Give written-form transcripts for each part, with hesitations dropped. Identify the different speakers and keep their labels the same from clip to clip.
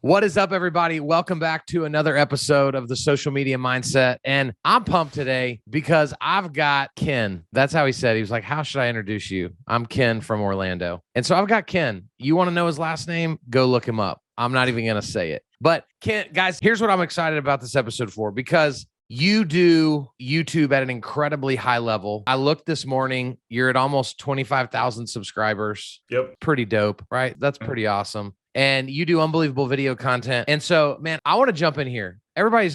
Speaker 1: What is up, everybody? Welcome back to another episode of the Social Media Mindset. And I'm pumped today because I've got Ken. That's how he said. He was like, how should I introduce you? I'm Ken from Orlando. And so I've got Ken. You want to know his last name? Go look him up. I'm not even going to say it. But Ken, guys, here's what I'm excited about this episode for, because you do YouTube at an incredibly high level. I looked this morning, you're at almost 25,000 subscribers.
Speaker 2: Yep.
Speaker 1: Pretty dope, right? That's pretty awesome. And you do unbelievable video content. And so, man, I want to jump in here. Everybody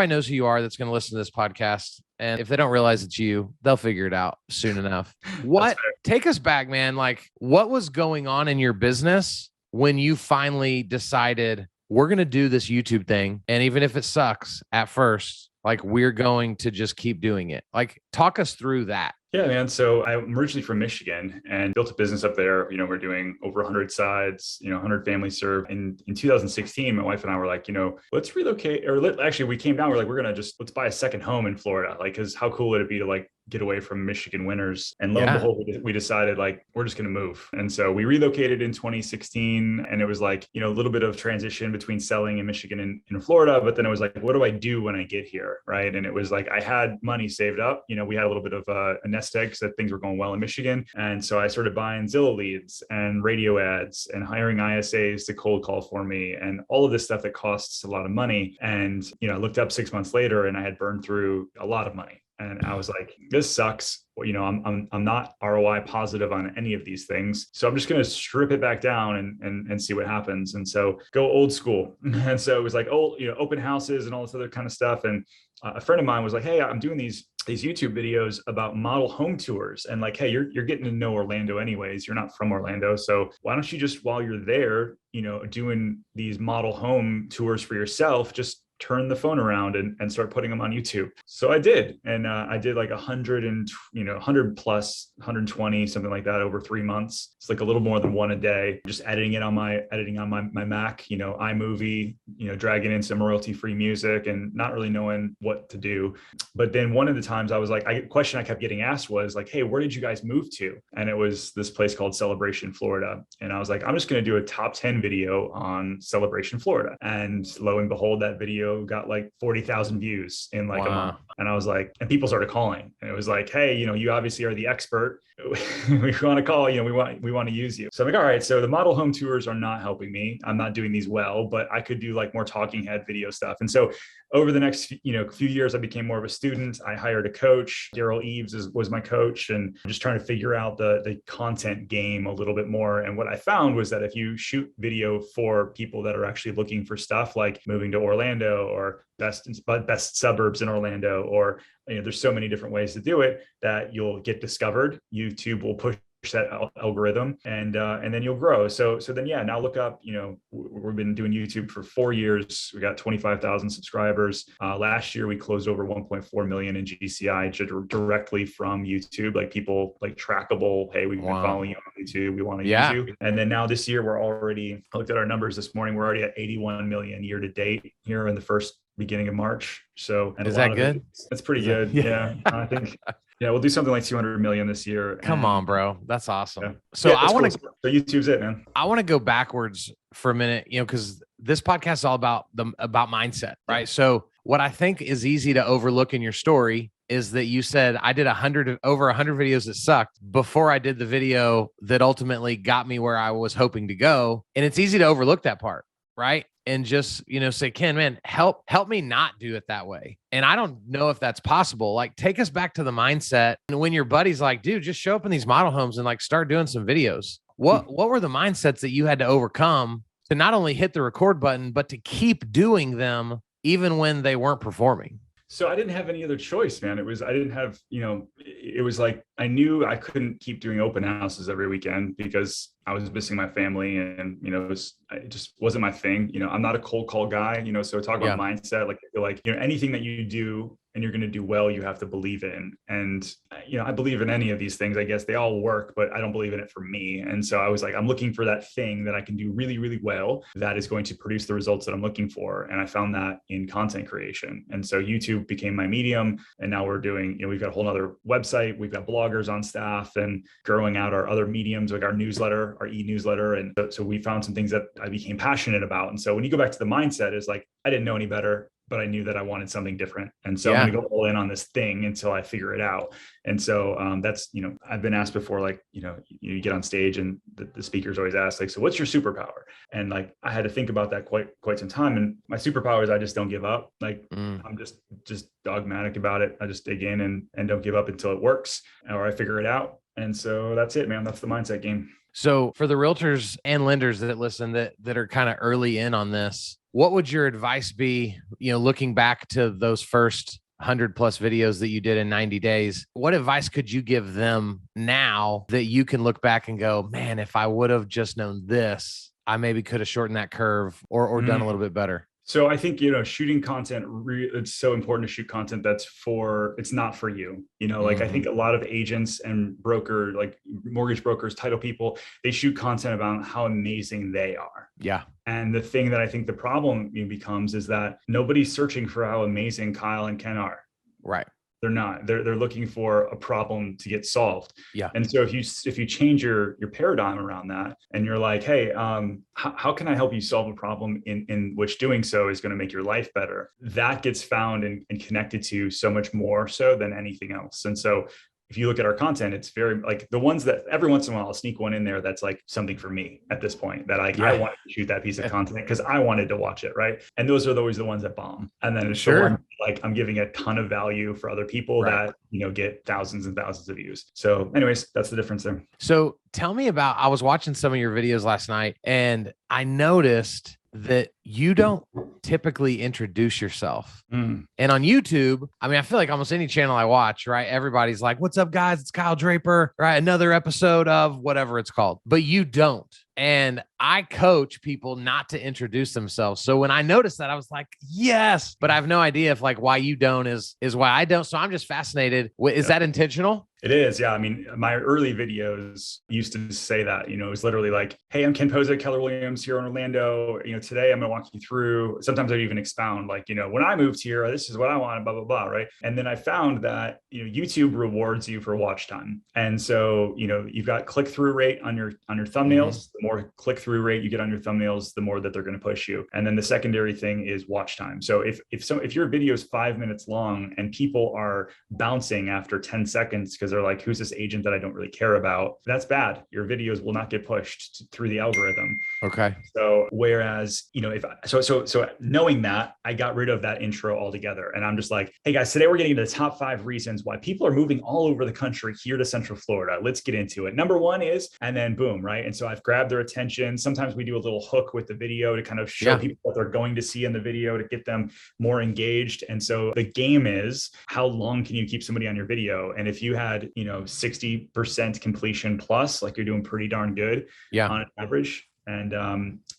Speaker 1: knows who you are that's going to listen to this podcast. And if they don't realize it's you, they'll figure it out soon enough. Take us back, man. Like, what was going on in your business when you finally decided we're going to do this YouTube thing? And even if it sucks at first, like, we're going to just keep doing it. Like, talk us through that.
Speaker 2: Yeah, man. So I'm originally from Michigan and built a business up there. We're doing over 100 sides, 100 families served. In 2016, my wife and I were like, let's relocate, actually we came down, we're like, let's buy a second home in Florida. Like, cause how cool would it be to like get away from Michigan winters? And lo and behold, we decided like, we're just going to move. And so we relocated in 2016, and it was like, a little bit of transition between selling in Michigan and Florida. But then it was like, what do I do when I get here? Right. And it was like, I had money saved up, we had a little bit of a nest egg because things were going well in Michigan. And so I started buying Zillow leads and radio ads and hiring ISAs to cold call for me and all of this stuff that costs a lot of money. And, I looked up 6 months later and I had burned through a lot of money. And I was like, this sucks. I'm not ROI positive on any of these things. So I'm just going to strip it back down and see what happens. And so go old school. And so it was like, open houses and all this other kind of stuff. And a friend of mine was like, hey, I'm doing these YouTube videos about model home tours. And like, hey, you're getting to know Orlando anyways. You're not from Orlando. So why don't you just, while you're there, doing these model home tours for yourself, just turn the phone around and start putting them on YouTube. So I did. And I did like 100 and, 100 plus 120, something like that over 3 months. It's like a little more than one a day, just editing on my Mac, iMovie, dragging in some royalty-free music and not really knowing what to do. But then one of the times I was like, a question I kept getting asked was like, hey, where did you guys move to? And it was this place called Celebration, Florida. And I was like, I'm just going to do a top 10 video on Celebration, Florida. And lo and behold, that video got like 40,000 views in like a month. And I was like, and people started calling, and it was like, hey, you obviously are the expert. We want to call, we want to use you. So I'm like, all right, so the model home tours are not helping me. I'm not doing these well, but I could do like more talking head video stuff. And so over the next, few years, I became more of a student. I hired a coach. Daryl Eves was my coach, and I'm just trying to figure out the content game a little bit more. And what I found was that if you shoot video for people that are actually looking for stuff like moving to Orlando or best suburbs in Orlando, or there's so many different ways to do it that you'll get discovered. YouTube will push that algorithm, and then you'll grow. So then, now look up, we've been doing YouTube for 4 years. We got 25,000 subscribers. Last year we closed over 1.4 million in GCI directly from YouTube, like people like trackable. Hey, we've been following you on YouTube. We want to use you. And then now this year I looked at our numbers this morning. We're already at 81 million year to date here in the first beginning of March. So, and
Speaker 1: is that good?
Speaker 2: That's pretty good. Yeah. I think. Yeah, we'll do something like 200 million this year.
Speaker 1: Come on, bro. That's awesome.
Speaker 2: Yeah.
Speaker 1: So I want to,
Speaker 2: so YouTube's it, man.
Speaker 1: I want to go backwards for a minute, because this podcast is all about mindset, right? Yeah. So what I think is easy to overlook in your story is that you said, I did over 100 videos that sucked before I did the video that ultimately got me where I was hoping to go. And it's easy to overlook that part, right? And just, say, Ken, man, help me not do it that way. And I don't know if that's possible. Like, take us back to the mindset. And when your buddy's like, dude, just show up in these model homes and like start doing some videos. What were the mindsets that you had to overcome to not only hit the record button, but to keep doing them even when they weren't performing?
Speaker 2: So I didn't have any other choice, man. It was like, I knew I couldn't keep doing open houses every weekend because I was missing my family, and, it just wasn't my thing. I'm not a cold call guy, so talk about mindset. Like, I feel like, anything that you do and you're going to do well, you have to believe in. And, I believe in any of these things. I guess they all work, but I don't believe in it for me. And so I was like, I'm looking for that thing that I can do really, really well that is going to produce the results that I'm looking for. And I found that in content creation. And so YouTube became my medium. And now we're doing, we've got a whole nother website. We've got bloggers on staff and growing out our other mediums, like our newsletter, our e-newsletter. And so we found some things that I became passionate about. And so when you go back to the mindset, is like, I didn't know any better, but I knew that I wanted something different. And so I'm going to go all in on this thing until I figure it out. And so that's, I've been asked before, like, you get on stage and the speakers always ask, like, so what's your superpower? And like, I had to think about that quite some time. And my superpower is I just don't give up. Like, I'm just dogmatic about it. I just dig in and don't give up until it works or I figure it out. And so that's it, man. That's the mindset game.
Speaker 1: So for the realtors and lenders that listen that are kind of early in on this, what would your advice be, looking back to those first 100+ videos that you did in 90 days? What advice could you give them now that you can look back and go, man, if I would have just known this, I maybe could have shortened that curve or done a little bit better?
Speaker 2: So I think, shooting content, it's so important to shoot content it's not for you. Like I think a lot of agents and like mortgage brokers, title people, they shoot content about how amazing they are.
Speaker 1: Yeah.
Speaker 2: And the thing that I think the problem becomes is that nobody's searching for how amazing Kyle and Ken are.
Speaker 1: Right.
Speaker 2: They're not. They're looking for a problem to get solved.
Speaker 1: Yeah.
Speaker 2: And so if you change your paradigm around that, and you're like, hey, how can I help you solve a problem in which doing so is going to make your life better? That gets found and connected to so much more so than anything else. And so if you look at our content, it's very like the ones that every once in a while I'll sneak one in there that's like something for me at this point that I wanted to shoot that piece of content because I wanted to watch it, right? And those are always the ones that bomb. And then it's the one, like I'm giving a ton of value for other people that get thousands and thousands of views. So anyways, that's the difference there.
Speaker 1: So tell me about, I was watching some of your videos last night and I noticed that you don't typically introduce yourself. And on YouTube, I mean, I feel like almost any channel I watch, right? Everybody's like, what's up, guys? It's Kyle Draper, right? Another episode of whatever it's called, but you don't. And I coach people not to introduce themselves. So when I noticed that, I was like, yes, but I have no idea if like why you don't is why I don't. So I'm just fascinated. Is that intentional?
Speaker 2: It is. Yeah. I mean, my early videos used to say that, it was literally like, hey, I'm Ken Pozek, Keller Williams here in Orlando. Today I'm going to walk you through, sometimes I'd even expound like, when I moved here, this is what I want, blah, blah, blah. Right. And then I found that, YouTube rewards you for watch time. And so, you've got click-through rate on your thumbnails. The more click-through rate you get on your thumbnails, the more that they're going to push you. And then the secondary thing is watch time. So if your video is 5 minutes long and people are bouncing after 10 seconds because they're like, who's this agent that I don't really care about? That's bad. Your videos will not get pushed through the algorithm.
Speaker 1: Okay.
Speaker 2: So whereas, so knowing that, I got rid of that intro altogether. And I'm just like, hey guys, today we're getting into the top 5 reasons why people are moving all over the country here to Central Florida. Let's get into it. Number 1 is, and then boom, right? And so I've grabbed their attention. Sometimes we do a little hook with the video to kind of show people what they're going to see in the video to get them more engaged. And so the game is, how long can you keep somebody on your video? And if you had 60% completion plus, like you're doing pretty darn good on average. And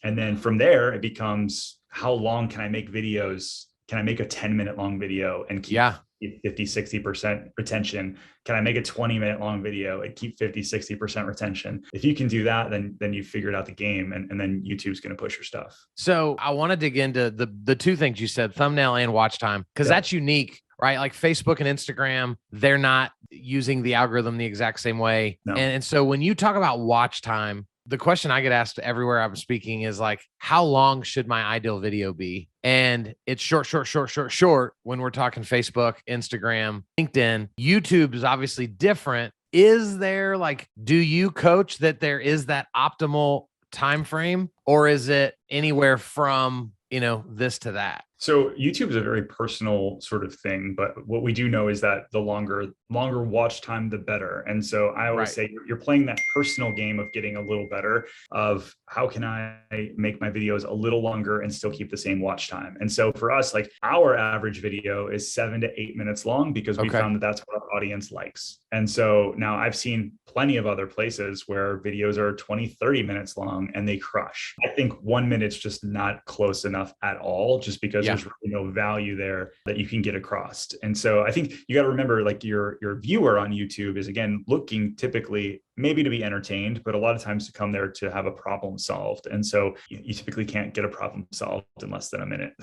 Speaker 2: then from there, it becomes, how long can I make videos? Can I make a 10-minute long video and keep 50-60% retention? Can I make a 20-minute long video and keep 50-60% retention? If you can do that, then you figured out the game, and then YouTube's going to push your stuff.
Speaker 1: So I want to dig into the 2 things you said, thumbnail and watch time, because that's unique, right? Like Facebook and Instagram, they're not using the algorithm the exact same way. No. And so when you talk about watch time, the question I get asked everywhere I'm speaking is like, how long should my ideal video be? And it's short when we're talking Facebook, Instagram, LinkedIn. YouTube is obviously different. Is there do you coach that there is that optimal time frame, or is it anywhere from, this to that?
Speaker 2: So YouTube is a very personal sort of thing, but what we do know is that the longer watch time, the better. And so I always say you're playing that personal game of getting a little better, of how can I make my videos a little longer and still keep the same watch time. And so for us, our average video is 7 to 8 minutes long because we found that that's what our audience likes. And so now I've seen plenty of other places where videos are 20, 30 minutes long and they crush. I think 1 minute's just not close enough at all, just because there's really no value there that you can get across. And so I think you got to remember, like your viewer on YouTube is, again, looking typically maybe to be entertained, but a lot of times to come there to have a problem solved. And so you typically can't get a problem solved in less than a minute.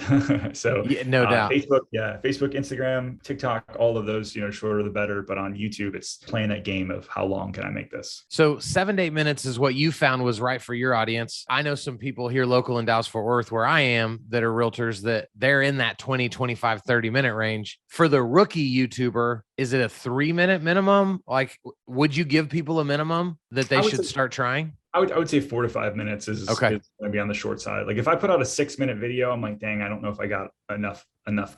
Speaker 2: So
Speaker 1: no doubt.
Speaker 2: Facebook, Instagram, TikTok, all of those, shorter the better. But on YouTube, it's playing that game of how long can I make this?
Speaker 1: So 7 to 8 minutes is what you found was right for your audience. I know some people here local in Dallas Fort Worth where I am that are realtors that they're in that 20, 25, 30-minute range. For the rookie YouTuber, is it a 3-minute minimum? Like, would you give people a minimum that they should start trying?
Speaker 2: I would say 4 to 5 minutes is going to be on the short side. Like if I put out a 6-minute video, I'm like, dang, I don't know if I got enough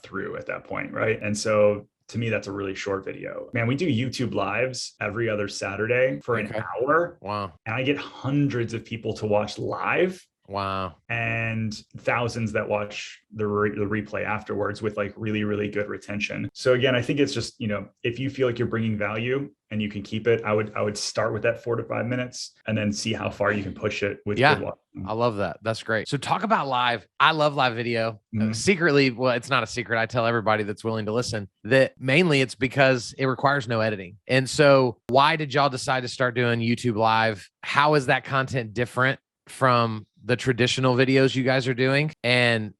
Speaker 2: through at that point, right? And so to me, that's a really short video. Man, we do YouTube lives every other Saturday for an hour.
Speaker 1: Wow.
Speaker 2: And I get hundreds of people to watch live.
Speaker 1: Wow.
Speaker 2: And thousands that watch the replay afterwards with like really, really good retention. So again, I think it's just, if you feel like you're bringing value and you can keep it, I would start with that 4 to 5 minutes and then see how far you can push it with good watching.
Speaker 1: I love that. That's great. So talk about live. I love live video. Secretly, well, it's not a secret. I tell everybody that's willing to listen that mainly it's because it requires no editing. And so why did y'all decide to start doing YouTube live? How is that content different from the traditional videos you guys are doing? And,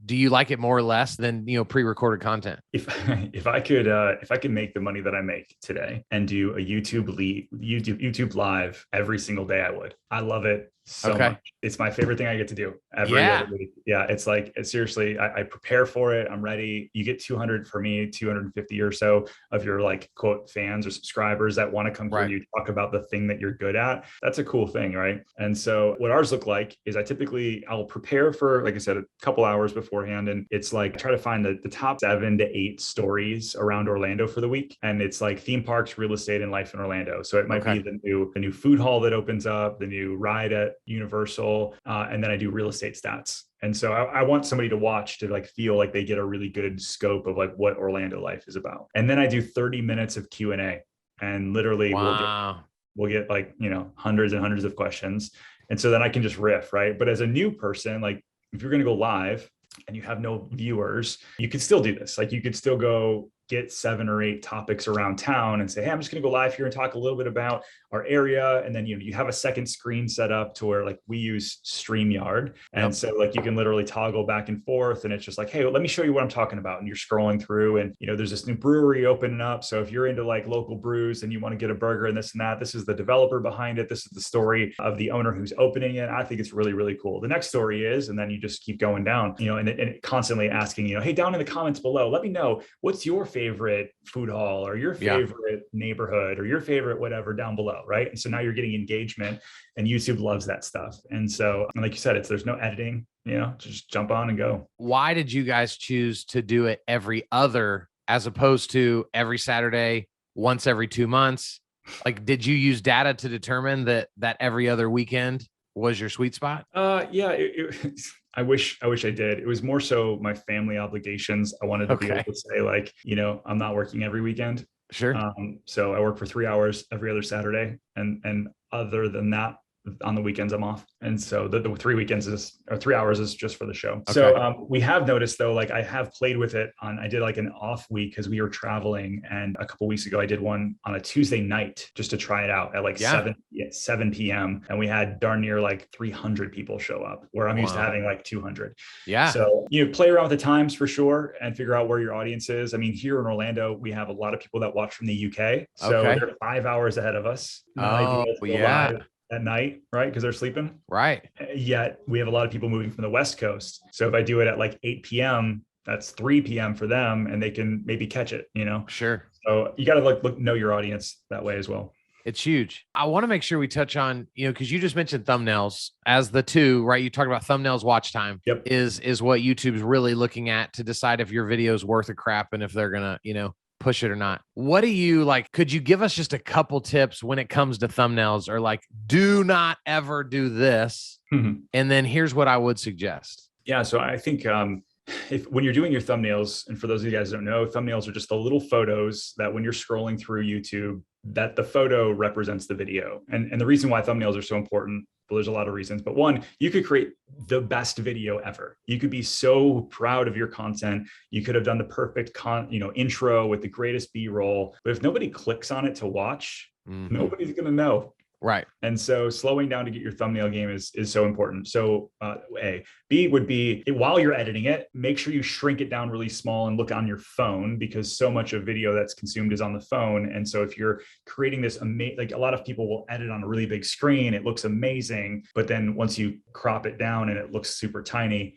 Speaker 1: do you like it more or less than, pre-recorded content?
Speaker 2: If I could make the money that I make today and do a YouTube live every single day, I would. I love it so much. It's my favorite thing I get to do every other week. Yeah. It's like, seriously, I prepare for it. I'm ready. You get 200 for me, 250 or so of your like quote fans or subscribers that want to come through you, talk about the thing that you're good at. That's a cool thing. Right. And so what ours look like is I'll prepare for, like I said, a couple hours beforehand. And it's like, I try to find the top 7 to 8 stories around Orlando for the week. And it's like theme parks, real estate, and life in Orlando. So it might be the new food hall that opens up, the new ride at Universal, and then I do real estate stats. And so I want somebody to watch to like feel like they get a really good scope of like what Orlando life is about. And then I do 30 minutes of Q&A, and literally we'll get like, hundreds and hundreds of questions. And so then I can just riff, right? But as a new person, like if you're going to go live and you have no viewers, you could still do this. Like you could still go get 7 or 8 topics around town and say, hey, I'm just going to go live here and talk a little bit about our area. And then, you have a second screen set up to where like we use StreamYard. And so like you can literally toggle back and forth. And it's just like, hey, let me show you what I'm talking about. And you're scrolling through and, there's this new brewery opening up. So if you're into like local brews and you want to get a burger and this and that, this is the developer behind it. This is the story of the owner who's opening it. I think it's really, really cool. The next story is, and then you just keep going down, and constantly asking, hey, down in the comments below, let me know what's your favorite food hall or your favorite neighborhood or your favorite whatever down below, right? And so now you're getting engagement, and YouTube loves that stuff. And so, like you said, there's no editing, just jump on and go.
Speaker 1: Why did you guys choose to do it every other as opposed to every Saturday, once every 2 months? Like, did you use data to determine that every other weekend was your sweet spot?
Speaker 2: I wish I did. It was more so my family obligations. I wanted to be able to say like, I'm not working every weekend.
Speaker 1: Sure.
Speaker 2: So I work for 3 hours every other Saturday. And other than that, on the weekends I'm off. And so the 3 hours is just for the show. Okay. So we have noticed though, like I have played with it I did like an off week because we were traveling. And a couple of weeks ago, I did one on a Tuesday night just to try it out at like 7 p.m. And we had darn near like 300 people show up where I'm used to having like 200. Yeah. So, play around with the times for sure and figure out where your audience is. I mean, here in Orlando, we have a lot of people that watch from the UK. So they're 5 hours ahead of us. At night, right? Because they're sleeping.
Speaker 1: Right.
Speaker 2: Yet we have a lot of people moving from the West Coast. So if I do it at like 8 p.m., that's 3 p.m. for them and they can maybe catch it,
Speaker 1: Sure.
Speaker 2: So you got to know your audience that way as well.
Speaker 1: It's huge. I want to make sure we touch on, because you just mentioned thumbnails as the two, right? You talked about thumbnails watch time is what YouTube's really looking at to decide if your video is worth a crap and if they're going to, push it or not. What do you like? Could you give us just a couple tips when it comes to thumbnails, or like, do not ever do this? Mm-hmm. And then here's what I would suggest.
Speaker 2: Yeah. So I think, when you're doing your thumbnails, and for those of you guys who don't know, thumbnails are just the little photos that when you're scrolling through YouTube, that the photo represents the video. And the reason why thumbnails are so important, well, there's a lot of reasons, but one, you could create the best video ever. You could be so proud of your content. You could have done the perfect intro with the greatest B-roll, but if nobody clicks on it to watch, nobody's going to know.
Speaker 1: Right.
Speaker 2: And so slowing down to get your thumbnail game is so important. So A. B would be, while you're editing it, make sure you shrink it down really small and look on your phone, because so much of video that's consumed is on the phone. And so if you're creating this, like a lot of people will edit on a really big screen, it looks amazing. But then once you crop it down and it looks super tiny,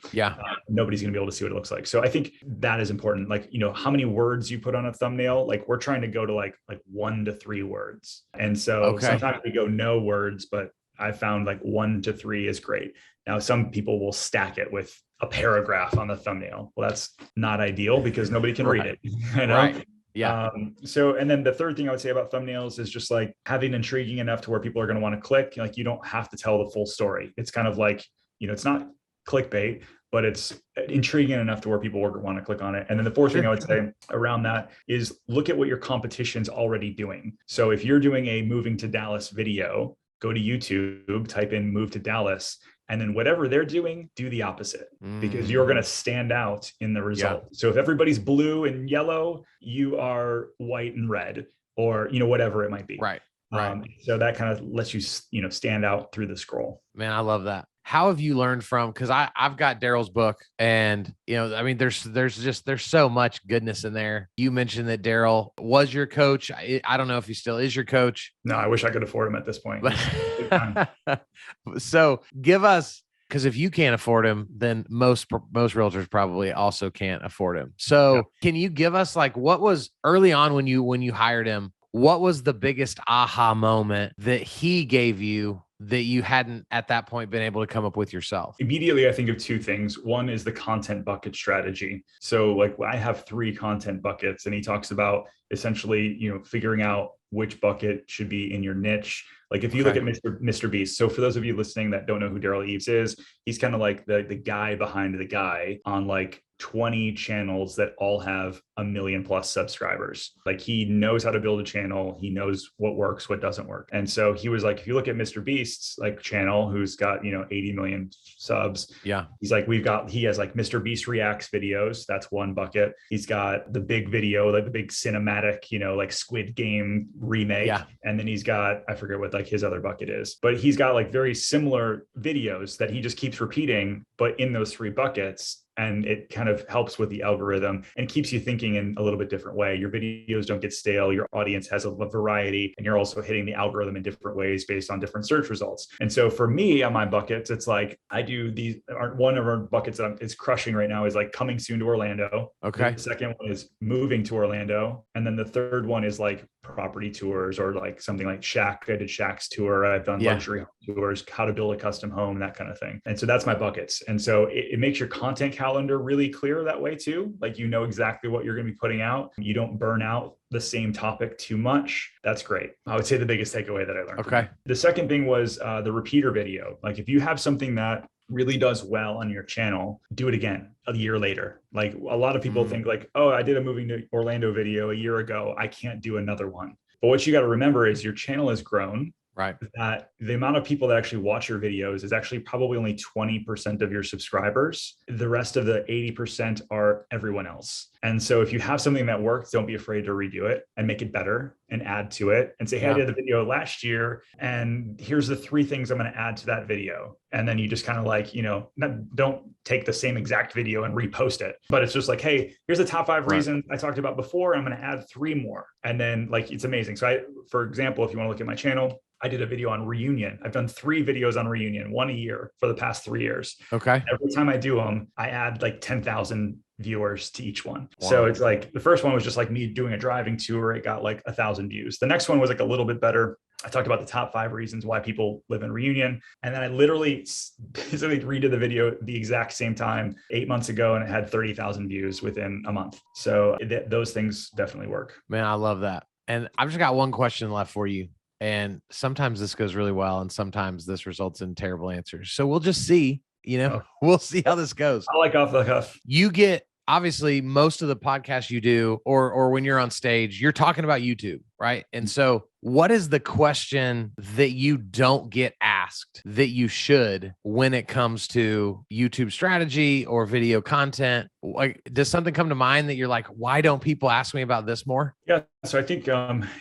Speaker 2: nobody's going to be able to see what it looks like. So I think that is important. Like, how many words you put on a thumbnail, like we're trying to go to like 1 to 3 words. And so sometimes we go no words, but I found like 1 to 3 is great. Now, some people will stack it with a paragraph on the thumbnail. Well, that's not ideal because nobody can read it.
Speaker 1: Right. Yeah.
Speaker 2: And then the third thing I would say about thumbnails is just like having intriguing enough to where people are going to want to click. Like, you don't have to tell the full story. It's kind of like, it's not clickbait, but it's intriguing enough to where people want to click on it. And then the fourth thing I would say around that is look at what your competition's already doing. So if you're doing a moving to Dallas video, go to YouTube, type in move to Dallas, and then whatever they're doing, do the opposite, because you're going to stand out in the result. Yeah. So if everybody's blue and yellow, you are white and red, or, whatever it might be.
Speaker 1: Right.
Speaker 2: So that kind of lets you, stand out through the scroll.
Speaker 1: Man, I love that. How have you learned from, because I've got Daryl's book, and there's so much goodness in there. You mentioned that Daryl was your coach. I don't know if he still is your coach.
Speaker 2: No, I wish I could afford him at this point.
Speaker 1: So give us, because if you can't afford him, then most realtors probably also can't afford him. So Can you give us, like, what was early on when you hired him? What was the biggest aha moment that he gave you that you hadn't at that point been able to come up with yourself?
Speaker 2: Immediately, I think of 2 things. One is the content bucket strategy. So like, I have 3 content buckets, and he talks about essentially, figuring out which bucket should be in your niche. Like if you look at Mr. Beast. So for those of you listening that don't know who Daryl Eves is, he's kind of like the guy behind the guy on like 20 channels that all have 1 million plus subscribers. Like, he knows how to build a channel. He knows what works, what doesn't work. And so he was like, if you look at Mr. Beast's like channel, who's got, 80 million subs.
Speaker 1: Yeah.
Speaker 2: He's like, he has like Mr. Beast reacts videos. That's one bucket. He's got the big video, like the big cinematic, like Squid Game remake.
Speaker 1: Yeah.
Speaker 2: And then he's got, I forget what like his other bucket is, but he's got like very similar videos that he just keeps repeating, but in those 3 buckets. And it kind of helps with the algorithm and keeps you thinking in a little bit different way. Your videos don't get stale. Your audience has a variety, and you're also hitting the algorithm in different ways based on different search results. And so for me on my buckets, it's like I do these. One of our buckets that is crushing right now is like coming soon to Orlando.
Speaker 1: Okay.
Speaker 2: The second one is moving to Orlando. And then the third one is like property tours, or like something like Shack. I did Shack's tour. I've done luxury tours, how to build a custom home, that kind of thing. And so that's my buckets. And so it makes your content calendar really clear that way too. Like, exactly what you're going to be putting out. You don't burn out the same topic too much. That's great. I would say the biggest takeaway that I learned.
Speaker 1: Okay.
Speaker 2: The second thing was the repeater video. Like, if you have something that really does well on your channel, do it again a year later. Like, a lot of people think like, oh, I did a moving to Orlando video a year ago, I can't do another one. But what you got to remember is your channel has grown.
Speaker 1: Right.
Speaker 2: That the amount of people that actually watch your videos is actually probably only 20% of your subscribers. The rest of the 80% are everyone else. And so if you have something that works, don't be afraid to redo it and make it better and add to it and say, hey, I did the video last year, and here's the 3 things I'm going to add to that video. And then you just kind of like, don't take the same exact video and repost it, but it's just like, hey, here's the top 5 reasons I talked about before. I'm going to add 3 more. And then like, it's amazing. So for example, if you want to look at my channel, I did a video on reunion. I've done 3 videos on reunion, 1 a year for the past 3 years.
Speaker 1: Okay.
Speaker 2: Every time I do them, I add like 10,000 viewers to each one.
Speaker 1: Wow.
Speaker 2: So it's like, the first one was just like me doing a driving tour. It got like 1,000 views. The next one was like a little bit better. I talked about the top 5 reasons why people live in reunion. And then I literally basically redid the video the exact same time 8 months ago, and it had 30,000 views within a month. So those things definitely work.
Speaker 1: Man, I love that. And I've just got one question left for you. And sometimes this goes really well, and sometimes this results in terrible answers. So we'll just see, we'll see how this goes.
Speaker 2: I like off the cuff.
Speaker 1: You get, obviously, most of the podcasts you do, or when you're on stage, you're talking about YouTube, right? And so What is the question that you don't get asked that you should when it comes to YouTube strategy or video content? Like, does something come to mind that you're like, why don't people ask me about this more?
Speaker 2: Yeah. So I think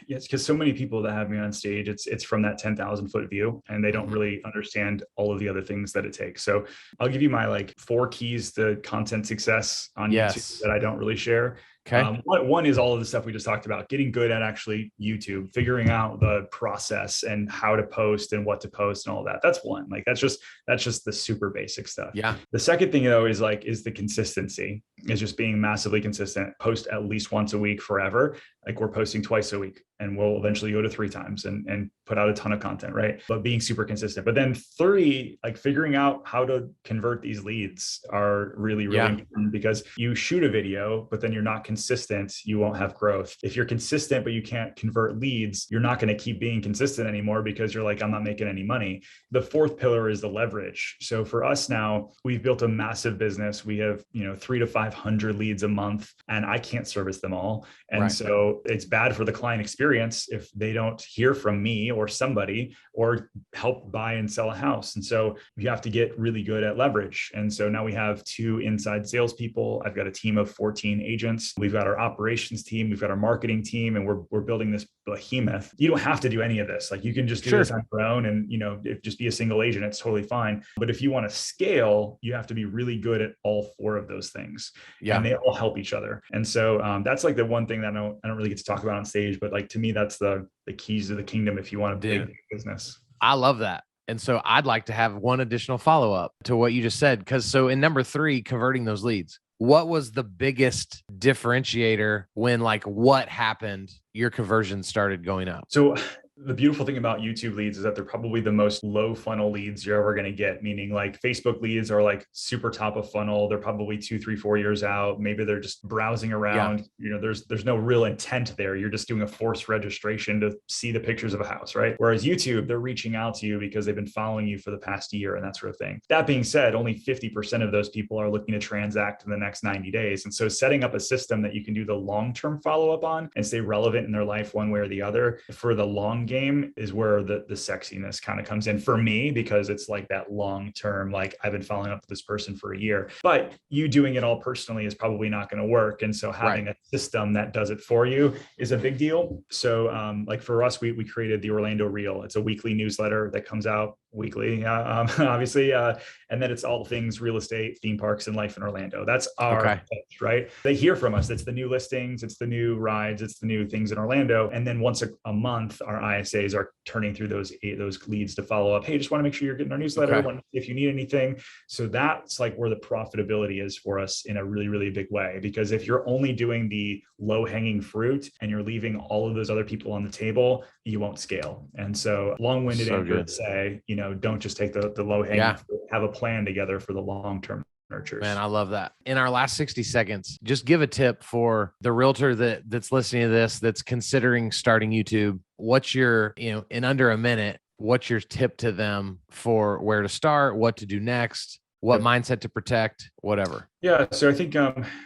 Speaker 2: it's because so many people that have me on stage, it's from that 10,000 foot view, and they don't really understand all of the other things that it takes. So I'll give you my like 4 keys to content success on YouTube that I don't really share.
Speaker 1: Okay.
Speaker 2: One is all of the stuff we just talked about, getting good at actually YouTube, figuring out the process and how to post and what to post and all that. That's one. Like that's just the super basic stuff.
Speaker 1: Yeah.
Speaker 2: The second thing though is the consistency, is just being massively consistent. Post at least once a week forever. Like we're posting twice a week, and we'll eventually go to 3 times and put out a ton of content, right? But being super consistent. But then 3, like figuring out how to convert these leads are really, really important, because you shoot a video, but then you're not consistent, you won't have growth. If you're consistent, but you can't convert leads, you're not going to keep being consistent anymore, because you're like, I'm not making any money. The 4th pillar is the leverage. So for us now, we've built a massive business. We have, 300 to 500 leads a month, and I can't service them all. And so it's bad for the client experience if they don't hear from me or somebody or help buy and sell a house. And so you have to get really good at leverage. And so now we have 2 inside salespeople. I've got a team of 14 agents. We've got our operations team. We've got our marketing team, and we're building this behemoth. You don't have to do any of this. Like you can just do this on your own, and if just be a single agent, it's totally fine. But if you want to scale, you have to be really good at all 4 of those things. And they all help each other. And so that's like the one thing that I don't really get to talk about on stage, but like to me, that's the keys to the kingdom if you want to build business.
Speaker 1: I love that. And so I'd like to have one additional follow-up to what you just said. Because so in number 3, converting those leads, what was the biggest differentiator when what happened, your conversion started going up?
Speaker 2: So the beautiful thing about YouTube leads is that they're probably the most low funnel leads you're ever going to get. Meaning like Facebook leads are like super top of funnel. They're probably 2, 3, 4 years out. Maybe they're just browsing around. There's no real intent there. You're just doing a forced registration to see the pictures of a house, right? Whereas YouTube, they're reaching out to you because they've been following you for the past year and that sort of thing. That being said, only 50% of those people are looking to transact in the next 90 days. And so setting up a system that you can do the long-term follow-up on and stay relevant in their life one way or the other for the long game is where the sexiness kind of comes in for me, because it's like that long term, like I've been following up with this person for a year, but you doing it all personally is probably not going to work. And so having a system that does it for you is a big deal. So like for us, we created the Orlando Reel. It's a weekly newsletter that comes out weekly, obviously. And then it's all things real estate, theme parks, and life in Orlando. That's our pitch, right? They hear from us. It's the new listings, it's the new rides, it's the new things in Orlando. And then once a month, our ISAs are turning through those leads to follow up. Hey, just want to make sure you're getting our newsletter. If you need anything. So that's like where the profitability is for us in a really, really big way. Because if you're only doing the low hanging fruit and you're leaving all of those other people on the table, you won't scale. And so long-winded answer to say, don't just take the low hanging fruit, have a plan together for the long-term nurtures.
Speaker 1: Man, I love that. In our last 60 seconds, just give a tip for the realtor that's listening to this, that's considering starting YouTube. What's your, in under a minute, what's your tip to them for where to start, what to do next, what mindset to protect, whatever?
Speaker 2: Yeah. So I think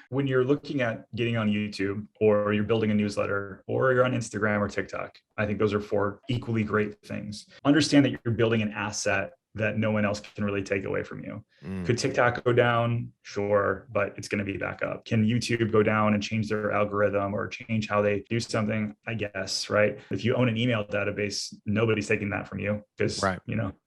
Speaker 2: when you're looking at getting on YouTube, or you're building a newsletter, or you're on Instagram or TikTok, I think those are 4 equally great things. Understand that you're building an asset that no one else can really take away from you. Could TikTok go down? Sure, but it's going to be back up. Can YouTube go down and change their algorithm or change how they do something? I guess, right? If you own an email database, nobody's taking that from you, because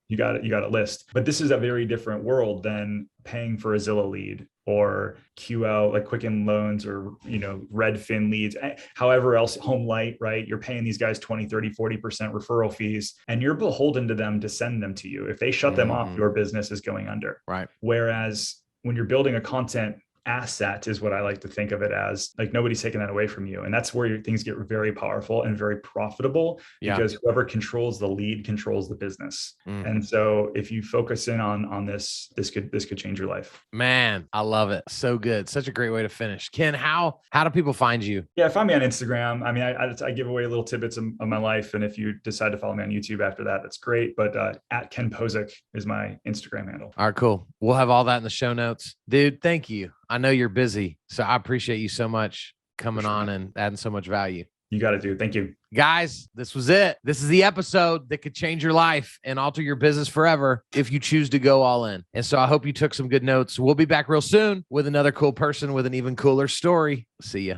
Speaker 2: you got a list. But this is a very different world than paying for a Zillow lead or QL, like Quicken Loans, or, Redfin leads, however else, Home Light, right? You're paying these guys 20, 30, 40% referral fees, and you're beholden to them to send them to you. If they shut them off, your business is going under.
Speaker 1: Right.
Speaker 2: Whereas when you're building a content asset, is what I like to think of it as, like nobody's taking that away from you. And that's where things get very powerful and very profitable, because whoever controls the lead controls the business. And so if you focus in on this could change your life.
Speaker 1: Man, I love it. So good. Such a great way to finish. Ken, how do people find you?
Speaker 2: Yeah, find me on Instagram. I mean, I give away little tidbits of my life. And if you decide to follow me on YouTube after that, that's great. But at Ken Pozek is my Instagram handle.
Speaker 1: All right, cool. We'll have all that in the show notes. Dude, thank you. I know you're busy, so I appreciate you so much coming on and adding so much value.
Speaker 2: You got it, dude. Thank you.
Speaker 1: Guys, this was it. This is the episode that could change your life and alter your business forever if you choose to go all in. And so I hope you took some good notes. We'll be back real soon with another cool person with an even cooler story. See ya.